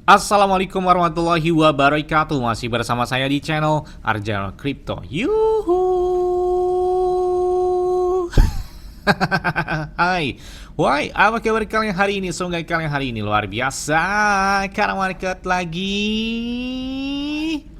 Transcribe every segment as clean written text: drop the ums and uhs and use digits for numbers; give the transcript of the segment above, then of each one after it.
Assalamualaikum warahmatullahi wabarakatuh. Masih bersama saya di channel Arjana Crypto. Yuhu. Hai. Why? Apa kabar kalian hari ini? Semoga kalian hari ini luar biasa. Karena market lagi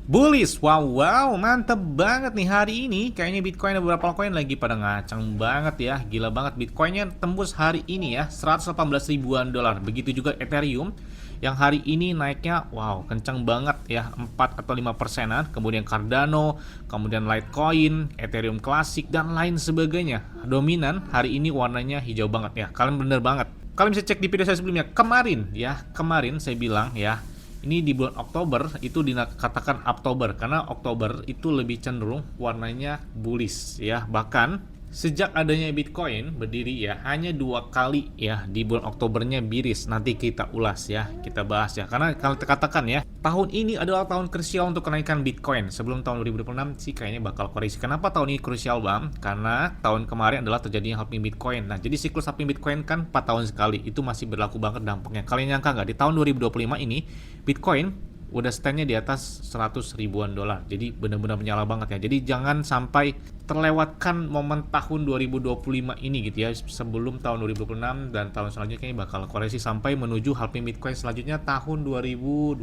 bullish. Wow, mantep banget nih hari ini. Kayaknya Bitcoin dan beberapa koin lagi pada ngacang banget ya. Gila banget Bitcoinnya tembus hari ini ya 118 ribuan dolar. Begitu juga Ethereum yang hari ini naiknya kencang banget ya, 4 atau 5%-an. Kemudian Cardano, kemudian Litecoin, Ethereum Classic dan lain sebagainya. Dominan hari ini warnanya hijau banget ya. Kalian bener banget. Kalian bisa cek di video saya sebelumnya. Kemarin saya bilang ya, ini di bulan Oktober itu dikatakan Oktober karena Oktober itu lebih cenderung warnanya bullish ya. Bahkan sejak adanya Bitcoin berdiri ya, hanya 2 kali ya di bulan Oktobernya biris. Nanti kita ulas ya, kita bahas ya. Karena kalau katakan ya, tahun ini adalah tahun krusial untuk kenaikan Bitcoin. Sebelum tahun 2026 sih kayaknya bakal koreksi. Kenapa tahun ini krusial bang? Karena tahun kemarin adalah terjadinya halving Bitcoin. Nah jadi siklus halving Bitcoin kan 4 tahun sekali. Itu masih berlaku banget dampaknya. Kalian nyangka nggak di tahun 2025 ini Bitcoin udah standnya di atas 100 ribuan dolar. Jadi benar-benar menyala banget ya. Jadi jangan sampai terlewatkan momen tahun 2025 ini gitu ya. Sebelum tahun 2026 dan tahun selanjutnya kayaknya bakal koreksi sampai menuju halving Bitcoin selanjutnya tahun 2028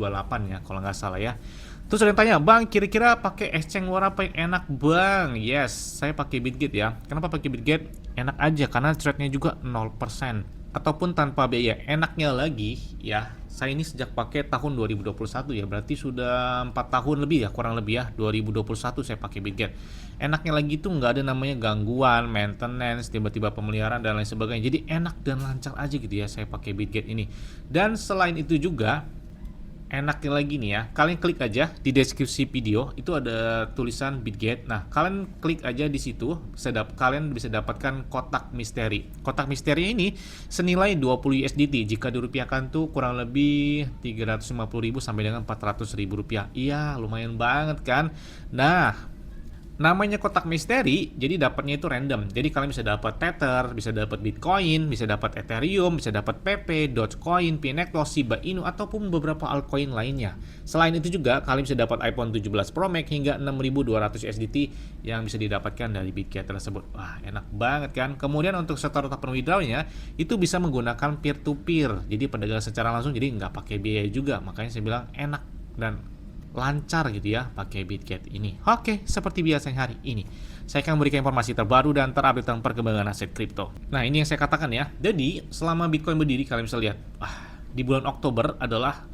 ya kalau nggak salah ya. Terus ada yang tanya, bang kira-kira pakai exchange war apa yang enak bang? Yes, saya pakai Bitget ya. Kenapa pakai Bitget? Enak aja karena trade-nya juga 0% ataupun tanpa biaya. Enaknya lagi ya, saya ini sejak pakai tahun 2021 ya, berarti sudah 4 tahun lebih ya, kurang lebih ya, 2021 saya pakai Bitget. Enaknya lagi itu nggak ada namanya gangguan, maintenance, tiba-tiba pemeliharaan dan lain sebagainya. Jadi enak dan lancar aja gitu ya saya pakai Bitget ini. Dan selain itu juga enaknya lagi nih ya, kalian klik aja di deskripsi video itu ada tulisan Bitget. Nah, kalian klik aja di situ, kalian bisa dapatkan kotak misteri. Kotak misteri ini senilai 20 USDT. Jika dirupiahkan tuh kurang lebih 350.000 sampai dengan 400.000 rupiah. Iya, lumayan banget kan? Nah, namanya kotak misteri, jadi dapatnya itu random. Jadi kalian bisa dapat Tether, bisa dapat Bitcoin, bisa dapat Ethereum, bisa dapat PP, Dogecoin, Pinecto, Shiba Inu, ataupun beberapa altcoin lainnya. Selain itu juga kalian bisa dapat iPhone 17 Pro Max hingga 6.200 USDT yang bisa didapatkan dari Bitget tersebut. Wah, enak banget kan? Kemudian untuk setor ataupun withdrawnya itu bisa menggunakan peer to peer. Jadi pedagang secara langsung, jadi nggak pakai biaya juga. Makanya saya bilang enak dan lancar gitu ya pakai Bitget ini. Oke, seperti biasanya hari ini saya akan memberikan informasi terbaru dan terupdate tentang perkembangan aset kripto. Nah, ini yang saya katakan ya. Jadi, selama Bitcoin berdiri kalian bisa lihat, di bulan Oktober adalah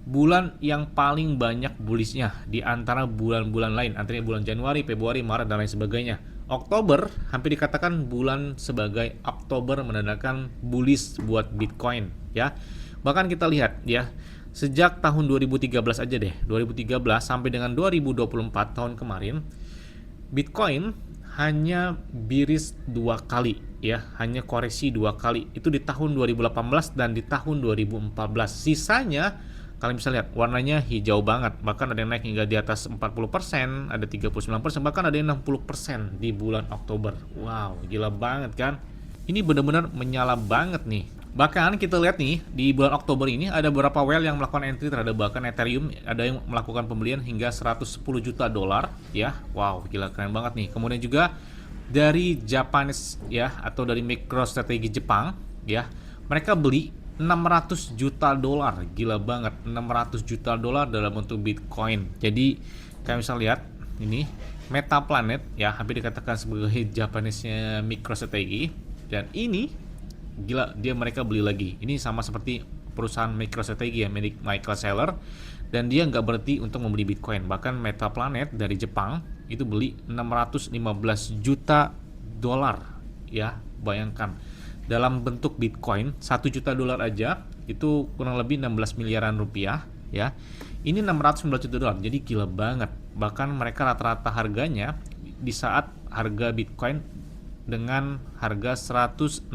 bulan yang paling banyak bullishnya di antara bulan-bulan lain, antara bulan Januari, Februari, Maret dan lain sebagainya. Oktober hampir dikatakan bulan sebagai Oktober menandakan bullish buat Bitcoin ya. Bahkan kita lihat ya, sejak tahun 2013 aja deh, 2013 sampai dengan 2024 tahun kemarin, Bitcoin hanya biris 2 kali ya, hanya koreksi 2 kali. Itu di tahun 2018 dan di tahun 2014. Sisanya kalian bisa lihat warnanya hijau banget. Bahkan ada yang naik hingga di atas 40%, ada 39%, bahkan ada yang 60% di bulan Oktober. Wow, gila banget kan? Ini benar-benar menyala banget nih. Bahkan kita lihat nih di bulan Oktober ini ada beberapa whale yang melakukan entry terhadap bahkan Ethereum, ada yang melakukan pembelian hingga 110 juta dolar ya. Wow, gila keren banget nih. Kemudian juga dari Japanese ya, atau dari MicroStrategy Jepang ya, mereka beli 600 juta dolar. Gila banget, 600 juta dolar dalam bentuk Bitcoin. Jadi kalian bisa lihat ini Metaplanet ya, hampir dikatakan sebagai Japanese-nya MicroStrategy, dan ini gila, mereka beli lagi. Ini sama seperti perusahaan MicroStrategy ya, milik Michael Saylor, dan dia nggak berhenti untuk membeli Bitcoin. Bahkan Metaplanet dari Jepang itu beli 615 juta dolar ya. Bayangkan, dalam bentuk Bitcoin 1 juta dolar aja itu kurang lebih 16 miliaran rupiah ya. Ini 619 juta dolar, jadi gila banget. Bahkan mereka rata-rata harganya di saat harga Bitcoin dengan harga 116.870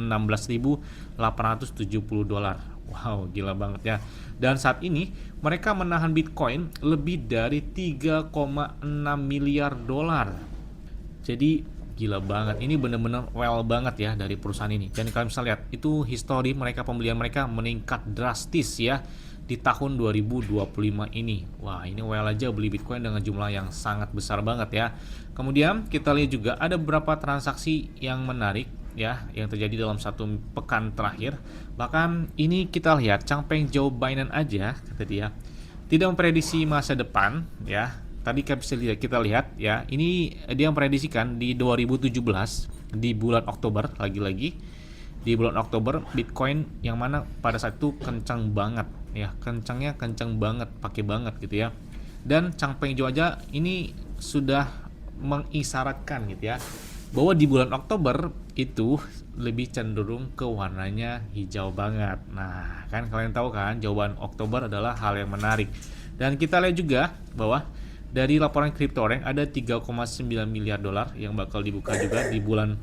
dolar. Wow, gila banget ya. Dan saat ini mereka menahan Bitcoin lebih dari 3,6 miliar dolar. Jadi gila banget. Ini bener-bener well banget ya dari perusahaan ini. Dan kalian bisa lihat itu histori mereka, pembelian mereka meningkat drastis ya. di tahun 2025 ini. Wah, ini well aja beli Bitcoin dengan jumlah yang sangat besar banget ya. Kemudian kita lihat juga ada beberapa transaksi yang menarik ya yang terjadi dalam satu pekan terakhir. Bahkan ini kita lihat Changpeng Joe Biden aja kata dia tidak memprediksi masa depan ya. Tadi kita lihat ya, ini dia memprediksikan di 2017 di bulan Oktober lagi-lagi di bulan Oktober Bitcoin yang mana pada saat itu kencang banget ya, kencang banget, pakai banget gitu ya. Dan Changpeng Zhou aja ini sudah mengisyaratkan gitu ya bahwa di bulan Oktober itu lebih cenderung ke warnanya hijau banget. Nah, kan kalian tahu kan jawaban Oktober adalah hal yang menarik. Dan kita lihat juga bahwa dari laporan CryptoRank ada 3,9 miliar dolar yang bakal dibuka juga di bulan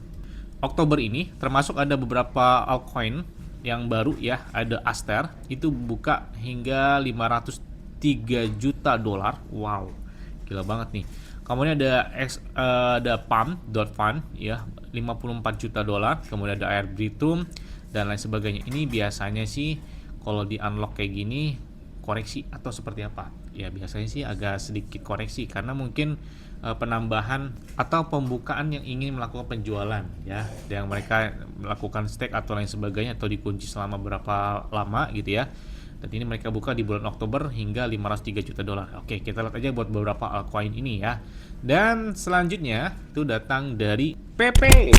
Oktober ini, termasuk ada beberapa altcoin yang baru ya, ada Aster itu buka hingga 503 juta dolar. Wow, gila banget nih. Kemudian ada Pump.fund ya 54 juta dolar, kemudian ada Arbitrum dan lain sebagainya. Ini biasanya sih kalau di unlock kayak gini koreksi atau seperti apa? Ya biasanya sih agak sedikit koreksi karena mungkin penambahan atau pembukaan yang ingin melakukan penjualan ya, yang mereka melakukan stake atau lain sebagainya atau dikunci selama berapa lama gitu ya. Dan ini mereka buka di bulan Oktober hingga 503 juta dolar. Oke, kita lihat aja buat beberapa altcoin ini ya. Dan selanjutnya itu datang dari PP.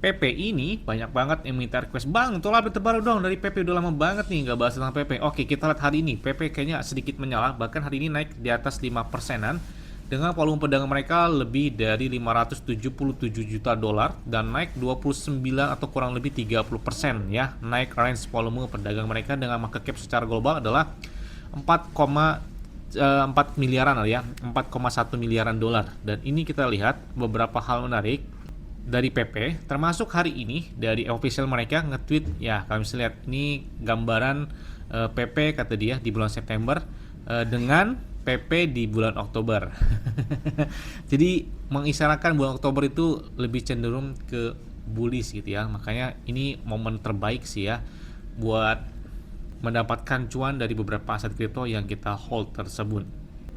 PP ini banyak banget yang minta request, bang tolong update terbaru dong dari PP, udah lama banget nih nggak bahas tentang PP. Oke, kita lihat hari ini PP kayaknya sedikit menyala, bahkan hari ini naik di atas 5%-an dengan volume perdagangan mereka lebih dari 577 juta dolar dan naik 29 atau kurang lebih 30% ya. Naik range volume perdagangan mereka dengan market cap secara global adalah 4 miliaran ya, 4,1 miliaran dolar. Dan ini kita lihat beberapa hal menarik dari PP, termasuk hari ini dari official mereka nge-tweet ya, kalian bisa lihat ini gambaran PP kata dia di bulan September dengan PP di bulan Oktober. Jadi mengisyaratkan bulan Oktober itu lebih cenderung ke bullish gitu ya. Makanya ini momen terbaik sih ya buat mendapatkan cuan dari beberapa aset kripto yang kita hold tersebut.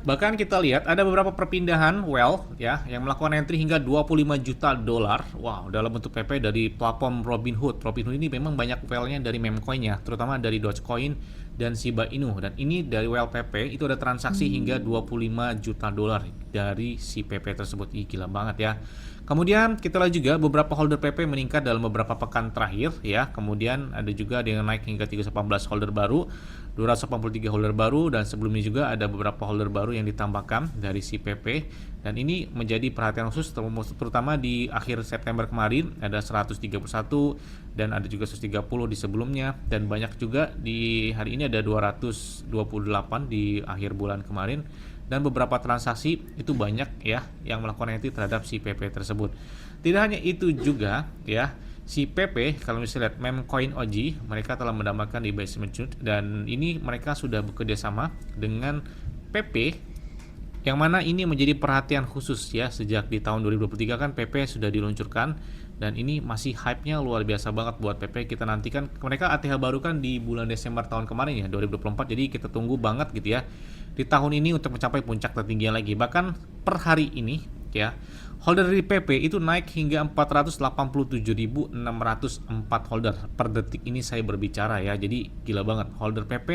Bahkan kita lihat ada beberapa perpindahan well ya yang melakukan entry hingga 25 juta dolar. Wow, dalam bentuk PP dari platform Robinhood. Robinhood ini memang banyak well-nya dari meme coin ya, terutama dari Dogecoin dan Shiba Inu. Dan ini dari well PP itu ada transaksi hingga 25 juta dolar dari si PP tersebut. Ih, gila banget ya. Kemudian kita lihat juga beberapa holder PP meningkat dalam beberapa pekan terakhir ya. Kemudian ada juga dengan naik hingga 318 holder baru, 283 holder baru, dan sebelumnya juga ada beberapa holder baru yang ditambahkan dari si PP. Dan ini menjadi perhatian khusus terutama di akhir September kemarin ada 131 dan ada juga 130 di sebelumnya, dan banyak juga di hari ini ada 228 di akhir bulan kemarin. Dan beberapa transaksi itu banyak ya yang melakukan entry terhadap si PP tersebut. Tidak hanya itu juga ya, si PP kalau misalnya lihat Memecoin OG mereka telah mendapatkan di Basement Chute, dan ini mereka sudah bekerja sama dengan PP yang mana ini menjadi perhatian khusus ya. Sejak di tahun 2023 kan PP sudah diluncurkan dan ini masih hype-nya luar biasa banget buat PP. Kita nantikan mereka ATH baru kan di bulan Desember tahun kemarin ya 2024, jadi kita tunggu banget gitu ya di tahun ini untuk mencapai puncak tertingginya lagi. Bahkan per hari ini ya holder dari PP itu naik hingga 487.604 holder per detik ini saya berbicara ya. Jadi gila banget holder PP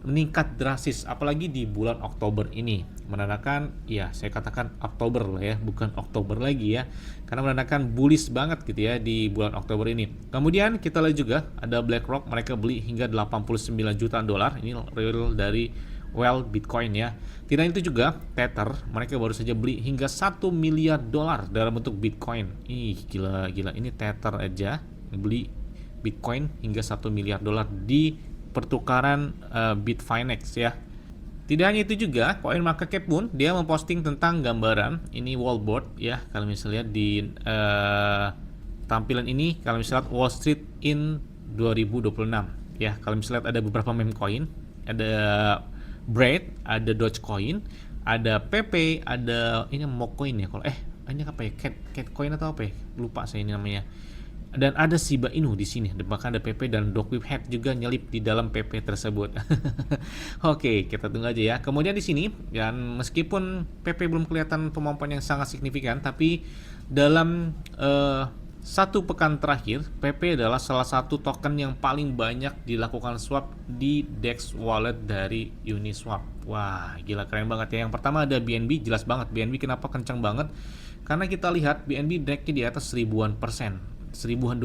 meningkat drastis, apalagi di bulan Oktober ini, menandakan ya saya katakan Oktober lah ya, bukan Oktober lagi ya, karena menandakan bullish banget gitu ya di bulan Oktober ini. Kemudian kita lihat juga ada BlackRock, mereka beli hingga 89 juta dolar, ini real dari well Bitcoin ya. Tidak itu juga Tether, mereka baru saja beli hingga 1 miliar dolar dalam bentuk Bitcoin. Ih, gila ini Tether aja beli Bitcoin hingga 1 miliar dolar di pertukaran Bitfinex ya. Tidak hanya itu juga, CoinMarketCap pun dia memposting tentang gambaran ini wallboard ya. Kalau misalnya lihat di tampilan ini, kalau misalnya lihat Wall Street in 2026 ya. Kalau misalnya lihat ada beberapa meme coin, ada Braid, ada Dogecoin, ada PP, ada ini Mocoin ya. Kalau ini apa ya? Catcoin atau apa ya? Lupa saya ini namanya. Dan ada Shiba Inu di sini, bahkan ada PP dan Dogwhip Head juga nyelip di dalam PP tersebut. Oke, kita tunggu aja ya. Kemudian di sini, dan meskipun PP belum kelihatan pemompoan yang sangat signifikan, tapi dalam satu pekan terakhir, PP adalah salah satu token yang paling banyak dilakukan swap di DEX wallet dari Uniswap. Wah, gila keren banget ya. Yang pertama ada BNB, jelas banget BNB kenapa kencang banget? Karena kita lihat BNB naiknya di atas ribuan persen. $1.000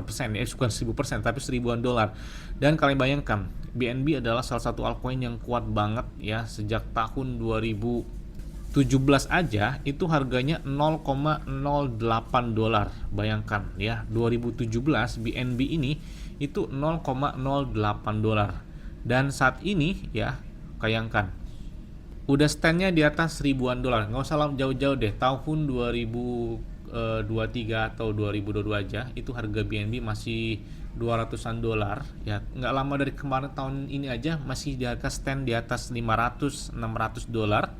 persen ya, bukan 1000%, tapi $1.000-an. Dan kalian bayangkan, BNB adalah salah satu altcoin yang kuat banget ya, sejak tahun 2017 aja itu harganya $0.08. Bayangkan ya, 2017 BNB ini itu $0.08. Dan saat ini ya, bayangkan udah standnya di atas ribuan dolar. Nggak usah jauh-jauh deh, tahun 2023 atau 2022 aja itu harga BNB masih 200-an dolar ya. Nggak lama dari kemarin, tahun ini aja masih di harga stand di atas 500-600 dolar.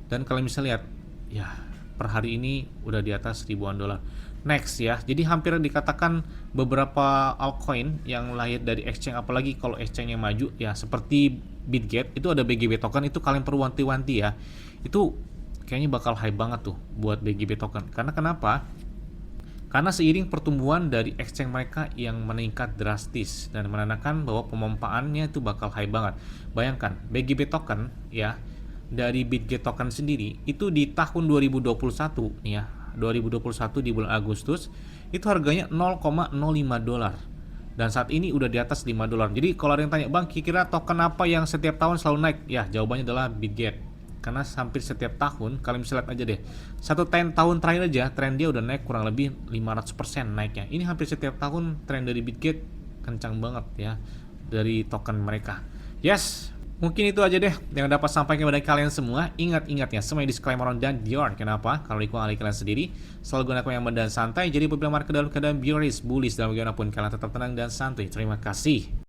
Dan kalian bisa lihat ya, per hari ini udah di atas ribuan dolar. Next ya, jadi hampir dikatakan beberapa altcoin yang lahir dari exchange, apalagi kalau exchange yang maju ya seperti Bitget, itu ada BGB token, itu kalian perlu wanti-wanti ya. Itu kayaknya bakal high banget tuh buat BGB token. Karena kenapa? Karena seiring pertumbuhan dari exchange mereka yang meningkat drastis dan menandakan bahwa pemompaannya itu bakal high banget. Bayangkan, BGB token ya, dari Bitget token sendiri itu di tahun 2021 nih ya, 2021 di bulan Agustus itu harganya $0.05. Dan saat ini udah di atas $5. Jadi kalau ada yang tanya, Bang, kira-kira token apa yang setiap tahun selalu naik? Ya, jawabannya adalah Bitget. Karena hampir setiap tahun, kalian bisa lihat aja deh, satu tahun terakhir aja tren dia udah naik kurang lebih 500% naiknya. Ini hampir setiap tahun tren dari Bitget kencang banget ya, dari token mereka. Yes, mungkin itu aja deh yang dapat sampaikan kepada kalian semua. Ingat-ingatnya, semua disclaimer on dan Dior. Kenapa? Kalau ikut ahli kalian sendiri, selalu gunakan yang dan santai. Jadi apabila market dalam keadaan bearish, bullish, dan bagaimanapun kalian tetap tenang dan santai. Terima kasih.